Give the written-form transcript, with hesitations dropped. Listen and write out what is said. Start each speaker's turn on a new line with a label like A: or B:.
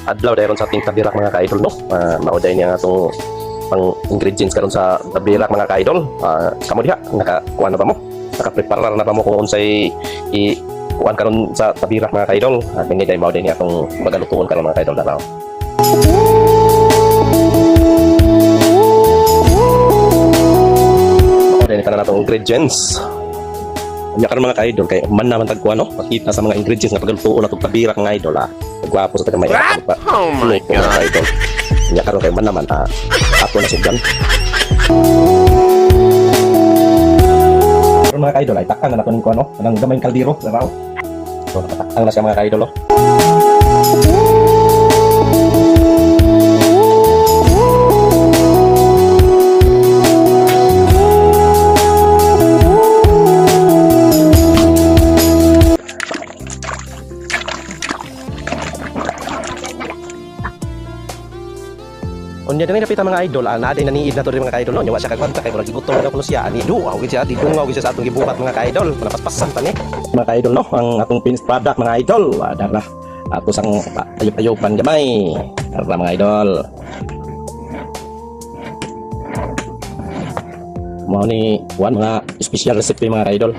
A: adlaw dahil sa ating tabirak mga ka-idol, no? Mauday niya nga itong pang ingredients karon sa tabirak mga ka-idol. Kamo diha nakakuha na ba mo? Nakaprepare na ba mo kung unsay kuan karon sa tabirak mga ka-idol? Dingi day mauday niya itong magalutuon karon mga ka-idol dalaw. Mauday ni kana natong ingredients. Nya karon mga ka-idol kay man naman tagkuha no, makita sa mga ingredients nga paglutuon natong tabirak mga idol Gwapo sa taga may pa.
B: Oh my God.
A: Idol. Nya karon kay man naman ato na sugdan. Karon mga ka-idol ay takang na naton ko ano, kanang gamay kaldero daraw. So takang na siya mga ka-idol oh. Unya dinay napita mga idol, naday naniid na to rin mga ka-idol no. Nya wa siya kagwanta kay murag gibutong daw kuno siya. Ani duaw gid siya, dungaw gid siya sa atong gibuhat mga ka-idol. Panapaspasan pa ni. Mga ka-idol no, ang atong finished product mga idol. Dara ato sang ayop-ayopan gamay. Dara mga idol. Mao ni one mga special recipe mga ka-idol.